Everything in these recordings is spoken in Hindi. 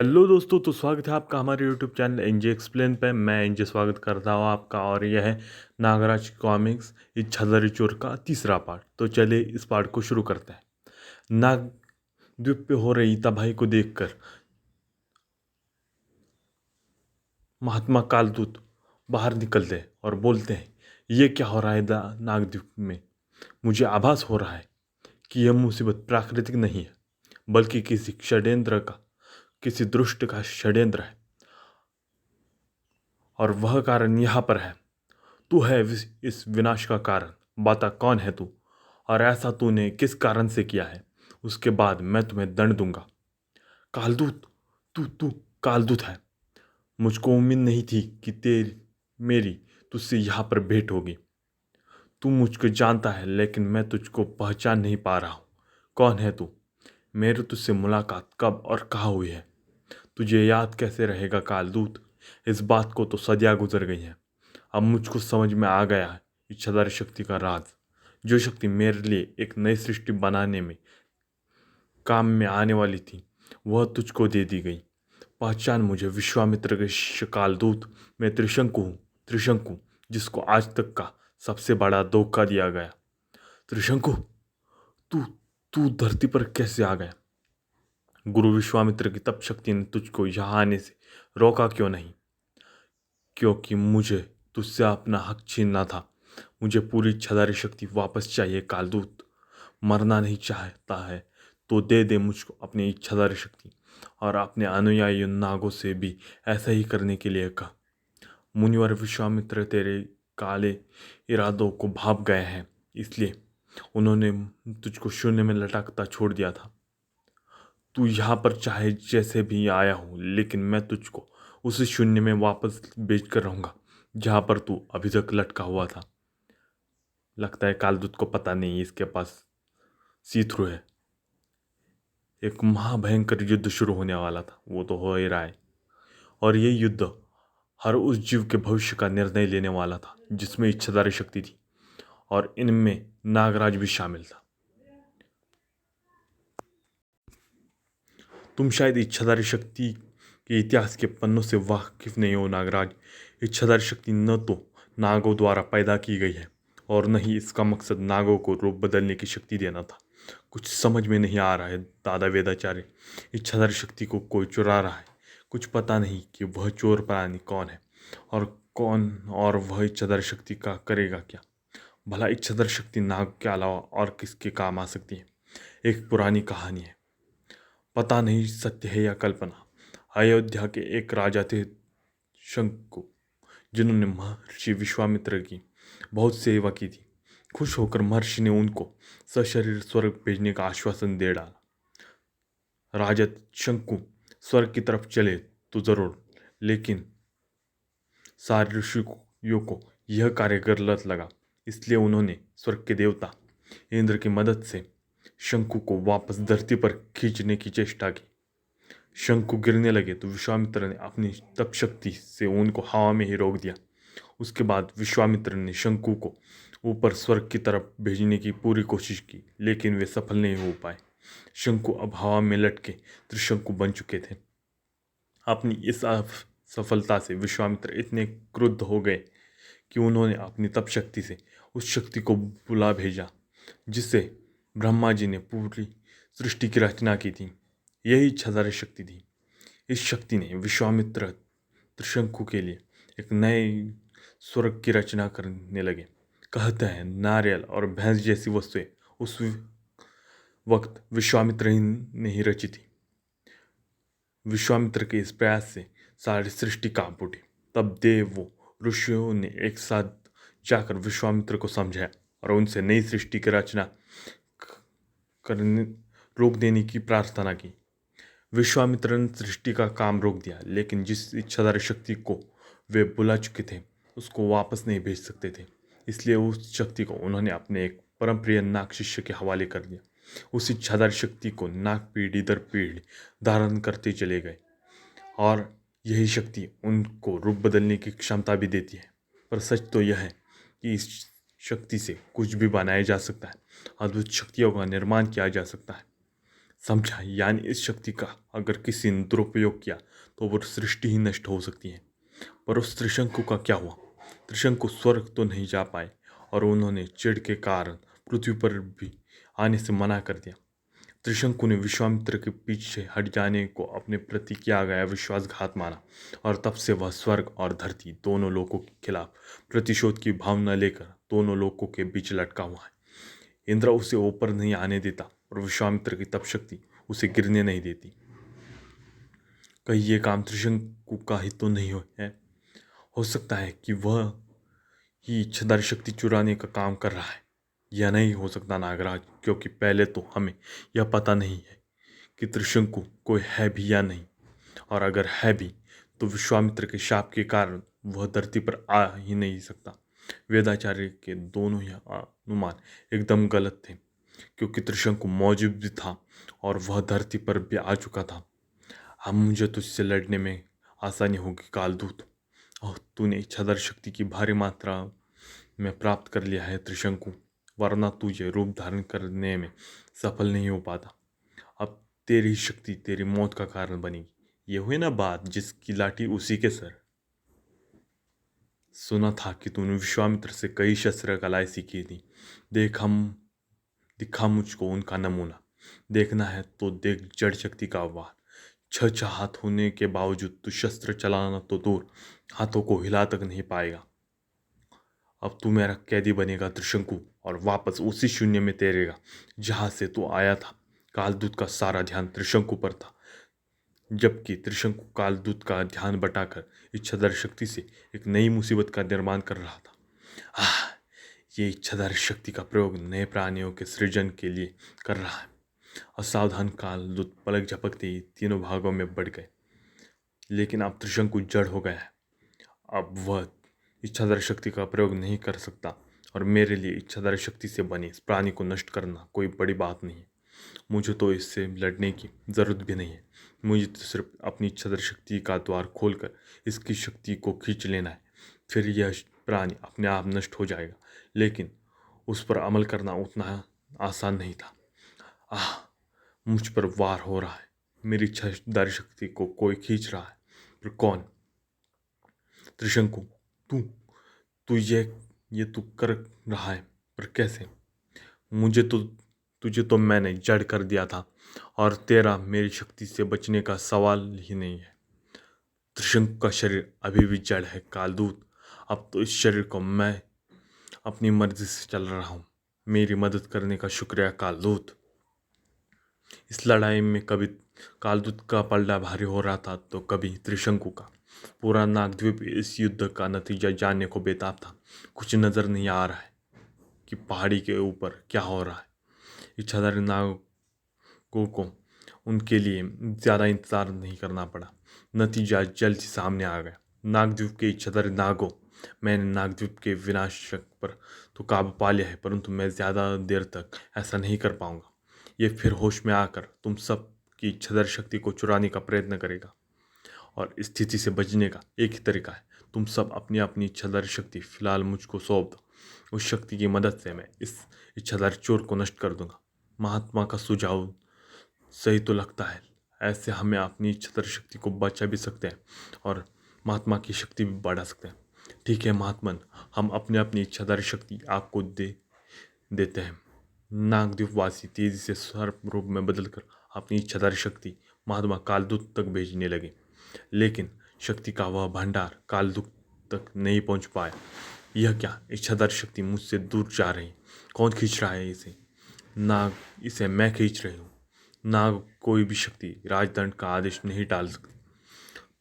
हेलो दोस्तों, तो स्वागत है आपका हमारे यूट्यूब चैनल एनजे एक्सप्लेन पे। मैं एनजे स्वागत करता हूँ आपका, और यह है नागराज कॉमिक्स इच्छाधारी चोर का तीसरा पार्ट। तो चलिए इस पार्ट को शुरू करते हैं। नाग द्वीप पे हो रही तबाही को देखकर महात्मा कालदूत बाहर निकलते हैं और बोलते हैं, ये क्या हो रहा है नागद्वीप में। मुझे आभास हो रहा है कि यह मुसीबत प्राकृतिक नहीं है, बल्कि किसी दुष्ट का षड्यंत्र है, और वह कारण यहाँ पर है। तू है इस विनाश का कारण। बता, कौन है तू, और ऐसा तूने किस कारण से किया है। उसके बाद मैं तुम्हें दंड दूंगा। कालदूत, तू कालदूत है। मुझको उम्मीद नहीं थी कि तेरी मेरी तुझसे यहाँ पर भेंट होगी। तू मुझको जानता है, लेकिन मैं तुझको पहचान नहीं पा रहा हूँ। कौन है तू? मेरी तुझसे मुलाकात कब और कहाँ हुई है? तुझे याद कैसे रहेगा कालदूत? इस बात को तो सदियाँ गुजर गई हैं। अब मुझको समझ में आ गया है इच्छाधारी शक्ति का राज। जो शक्ति मेरे लिए एक नई सृष्टि बनाने में काम में आने वाली थी, वह तुझको दे दी गई। पहचान मुझे, विश्वामित्र के शिष्य कालदूत। मैं त्रिशंकु हूँ। त्रिशंकु, जिसको आज तक का सबसे बड़ा धोखा दिया गया। त्रिशंकु, तू तू धरती पर कैसे आ गया? गुरु विश्वामित्र की तप शक्ति ने तुझको यहाँ आने से रोका क्यों नहीं? क्योंकि मुझे तुझसे अपना हक छीनना था। मुझे पूरी इच्छाधारी शक्ति वापस चाहिए कालदूत। मरना नहीं चाहता है तो दे दे मुझको अपनी इच्छाधारी शक्ति, और अपने अनुयायी नागों से भी ऐसा ही करने के लिए कहा। मुनिवर विश्वामित्र तेरे काले इरादों को भाप गए हैं, इसलिए उन्होंने तुझको शून्य में लटकता छोड़ दिया था। तू यहाँ पर चाहे जैसे भी आया हूँ, लेकिन मैं तुझको उसी शून्य में वापस भेज कर रहूँगा जहाँ पर तू अभी तक लटका हुआ था। लगता है कालदूत को पता नहीं इसके पास सी थ्रू है। एक महाभयंकर युद्ध शुरू होने वाला था, वो तो हो ही रहा है। और ये युद्ध हर उस जीव के भविष्य का निर्णय लेने वाला था जिसमें इच्छाधारी शक्ति थी, और इनमें नागराज भी शामिल था। तुम शायद इच्छाधारी शक्ति के इतिहास के पन्नों से वाकिफ नहीं हो नागराज। इच्छाधारी शक्ति न तो नागों द्वारा पैदा की गई है, और न ही इसका मकसद नागों को रूप बदलने की शक्ति देना था। कुछ समझ में नहीं आ रहा है दादा वेदाचार्य। इच्छाधारी शक्ति को कोई चुरा रहा है। कुछ पता नहीं कि वह चोर प्राणी कौन है, और वह इच्छाधारी शक्ति का करेगा क्या। भला इच्छाधारी शक्ति नाग के अलावा और किसके काम आ सकती है? एक पुरानी कहानी है, पता नहीं सत्य है या कल्पना। अयोध्या के एक राजा थे शंकु, जिन्होंने महर्षि विश्वामित्र की बहुत सेवा की थी। खुश होकर महर्षि ने उनको सशरीर स्वर्ग भेजने का आश्वासन दे डाला। राजा शंकु स्वर्ग की तरफ चले तो जरूर, लेकिन सारे ऋषियों को यह कार्य गलत लगा। इसलिए उन्होंने स्वर्ग के देवता इंद्र की मदद से शंकु को वापस धरती पर खींचने की चेष्टा की। शंकु गिरने लगे तो विश्वामित्र ने अपनी तप शक्ति से उनको हवा में ही रोक दिया। उसके बाद विश्वामित्र ने शंकु को ऊपर स्वर्ग की तरफ भेजने की पूरी कोशिश की, लेकिन वे सफल नहीं हो पाए। शंकु अब हवा में लटके त्रिशंकु बन चुके थे। अपनी इस सफलता से विश्वामित्र इतने क्रुद्ध हो गए कि उन्होंने अपनी तप शक्ति से उस शक्ति को बुला भेजा जिससे ब्रह्मा जी ने पूरी सृष्टि की रचना की थी। यही इच्छाधारी शक्ति थी। इस शक्ति ने विश्वामित्र त्रिशंकु के लिए एक नए स्वर्ग की रचना करने लगे। कहते हैं नारियल और भैंस जैसी वस्तुएं उस वक्त विश्वामित्र ने ही रची थी। विश्वामित्र के इस प्रयास से सारी सृष्टि कांप उठी। तब देवों ऋषियों ने एक साथ जाकर विश्वामित्र को समझाया और उनसे नई सृष्टि की रचना करने रोक देने की प्रार्थना की। विश्वामित्र ने सृष्टि का काम रोक दिया, लेकिन जिस इच्छाधारी शक्ति को वे बुला चुके थे उसको वापस नहीं भेज सकते थे। इसलिए उस शक्ति को उन्होंने अपने एक परम प्रिय नाग शिष्य के हवाले कर दिया। उस इच्छाधारी शक्ति को नाग पीढ़ी दर पीढ़ी धारण करते चले गए, और यही शक्ति उनको रूप बदलने की क्षमता भी देती है। पर सच तो यह है कि इस शक्ति से कुछ भी बनाया जा सकता है, अद्भुत शक्तियों का निर्माण किया जा सकता है। समझा? यानी इस शक्ति का अगर किसी ने दुरुपयोग किया तो वो सृष्टि ही नष्ट हो सकती है। पर उस त्रिशंकु का क्या हुआ? त्रिशंकु स्वर्ग तो नहीं जा पाए और उन्होंने चिढ़ के कारण पृथ्वी पर भी आने से मना कर दिया। त्रिशंकु ने विश्वामित्र के पीछे हट जाने को अपने प्रति किया गया विश्वासघात माना और तब से वह स्वर्ग और धरती दोनों लोकों के खिलाफ प्रतिशोध की भावना लेकर दोनों लोकों के बीच लटका हुआ है। इंद्र उसे ऊपर नहीं आने देता और विश्वामित्र की तप शक्ति उसे गिरने नहीं देती। कहीं ये काम त्रिशंकु का ही तो नहीं हो सकता है कि वह ही इच्छाधारी शक्ति चुराने का काम कर रहा है। यह नहीं हो सकता नागराज, क्योंकि पहले तो हमें यह पता नहीं है कि त्रिशंकु कोई है भी या नहीं, और अगर है भी तो विश्वामित्र के शाप के कारण वह धरती पर आ ही नहीं सकता। वेदाचार्य के दोनों ही अनुमान एकदम गलत थे, क्योंकि त्रिशंकु मौजूद भी था और वह धरती पर भी आ चुका था। अब मुझे तुझसे लड़ने में आसानी होगी कालदूत। और तूने इच्छाधार शक्ति की भारी मात्रा में प्राप्त कर लिया है त्रिशंकु, वरना तू ये रूप धारण करने में सफल नहीं हो पाता। अब तेरी शक्ति तेरी मौत का कारण बनेगी। ये हुई ना बात, जिसकी लाठी उसी के सर। सुना था कि तूने विश्वामित्र से कई शस्त्र कलाएं सीखी थी। देख हम दिखा मुझको उनका नमूना। देखना है तो देख जड़ शक्ति का वार। छह हाथ होने के बावजूद तू शस्त्र चलाना तो दूर, हाथों को हिला तक नहीं पाएगा। अब तू मेरा कैदी बनेगा त्रिशंकु, और वापस उसी शून्य में तैरेगा जहां से तू आया था। कालदूत का सारा ध्यान त्रिशंकु पर था, जबकि त्रिशंकु कालदूत का ध्यान बटाकर इच्छाधार शक्ति से एक नई मुसीबत का निर्माण कर रहा था। आह, ये इच्छाधार शक्ति का प्रयोग नए प्राणियों के सृजन के लिए कर रहा है। असावधान कालदूत पलक झपकते ही तीनों भागों में बढ़ गए, लेकिन अब त्रिशंकु जड़ हो गया है। अब वह इच्छाधार शक्ति का प्रयोग नहीं कर सकता, और मेरे लिए इच्छाधार शक्ति से बने इस प्राणी को नष्ट करना कोई बड़ी बात नहीं है। मुझे तो इससे लड़ने की ज़रूरत भी नहीं है। मुझे तो सिर्फ अपनी इच्छाधार शक्ति का द्वार खोलकर इसकी शक्ति को खींच लेना है, फिर यह प्राणी अपने आप नष्ट हो जाएगा। लेकिन उस पर अमल करना उतना आसान नहीं था। आह, मुझ पर वार हो रहा है। मेरी इच्छाधार शक्ति को कोई खींच रहा है, पर कौन? त्रिशंकु, तू तू ये तू कर रहा है, पर कैसे? मुझे तो तुझे तो मैंने जड़ कर दिया था, और तेरा मेरी शक्ति से बचने का सवाल ही नहीं है। त्रिशंकु का शरीर अभी भी जड़ है कालदूत। अब तो इस शरीर को मैं अपनी मर्जी से चल रहा हूँ। मेरी मदद करने का शुक्रिया कालदूत। इस लड़ाई में कभी कालदूत का पलड़ा भारी हो रहा था तो कभी त्रिशंकु का। पूरा नागद्वीप इस युद्ध का नतीजा जानने को बेताब था। कुछ नजर नहीं आ रहा है कि पहाड़ी के ऊपर क्या हो रहा है। इच्छाधारी नागों को उनके लिए ज़्यादा इंतजार नहीं करना पड़ा। नतीजा जल्द ही सामने आ गया। नागद्वीप के इच्छाधारी नागों, मैंने नागद्वीप के विनाशक पर तो काबू पा लिया है, परंतु मैं ज़्यादा देर तक ऐसा नहीं कर पाऊंगा। ये फिर होश में आकर तुम सब की इच्छाधारी शक्ति को चुराने का प्रयत्न करेगा, और इस स्थिति से बचने का एक ही तरीका है। तुम सब अपनी अपनी इच्छाधारी शक्ति फिलहाल मुझको सौंप दो। उस शक्ति की मदद से मैं इस इच्छाधारी चोर को नष्ट कर दूंगा। महात्मा का सुझाव सही तो लगता है। ऐसे हमें अपनी इच्छाधारी शक्ति को बचा भी सकते हैं और महात्मा की शक्ति भी बढ़ा सकते हैं। ठीक है महात्मन, हम अपनी अपनी इच्छाधारी शक्ति आपको दे देते हैं। नागद्वीपवासी तेजी से सर्प रूप में बदलकर अपनी इच्छाधारी शक्ति महात्मा कालदूत तक भेजने लगे, लेकिन शक्ति का वह भंडार कालदूत तक नहीं पहुंच पाया। यह क्या, इच्छाधारी शक्ति मुझसे दूर जा रही? कौन खींच रहा है इसे? नाग, इसे मैं खींच रही हूँ। नाग, कोई भी शक्ति राजदंड का आदेश नहीं टाल सकती।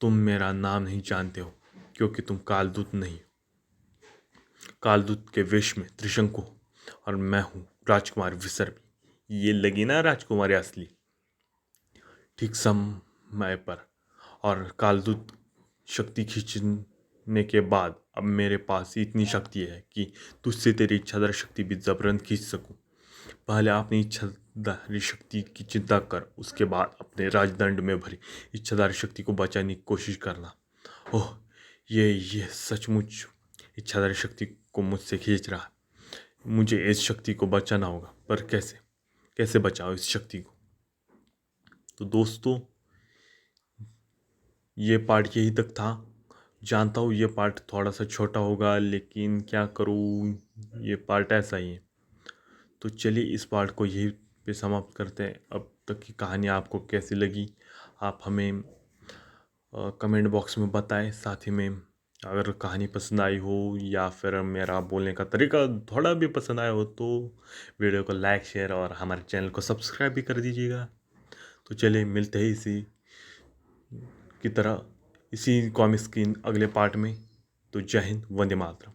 तुम मेरा नाम नहीं जानते हो, क्योंकि तुम कालदूत नहीं हो। कालदूत के वेश में त्रिशंकु हो, और मैं हूँ राजकुमार विसर्पी। ये लगी ना राजकुमारी असली? ठीक समय पर। और कालदूत शक्ति खींचने के बाद अब मेरे पास इतनी शक्ति है कि तुझसे तेरी इच्छाधारी शक्ति भी जबरन खींच सकूं। पहले अपनी इच्छाधारी शक्ति की चिंता कर, उसके बाद अपने राजदंड में भरी इच्छाधारी शक्ति को बचाने की कोशिश करना। ओह, ये सचमुच इच्छाधारी शक्ति को मुझसे खींच रहा है। मुझे इस शक्ति को बचाना होगा, पर कैसे? कैसे बचाओ इस शक्ति को? तो दोस्तों, ये पार्ट यही तक था। जानता हूँ ये पार्ट थोड़ा सा छोटा होगा, लेकिन क्या करूँ, ये पार्ट ऐसा ही है। तो चलिए इस पार्ट को यहीं पे समाप्त करते हैं। अब तक की कहानी आपको कैसी लगी, आप हमें कमेंट बॉक्स में बताएं। साथ ही में अगर कहानी पसंद आई हो या फिर मेरा बोलने का तरीका थोड़ा भी पसंद आया हो तो वीडियो को लाइक, शेयर और हमारे चैनल को सब्सक्राइब भी कर दीजिएगा। तो चलिए मिलते हैं इसी की तरह, इसी कॉमिक्स की अगले पार्ट में। तो जय हिंद, वंदे मातरम।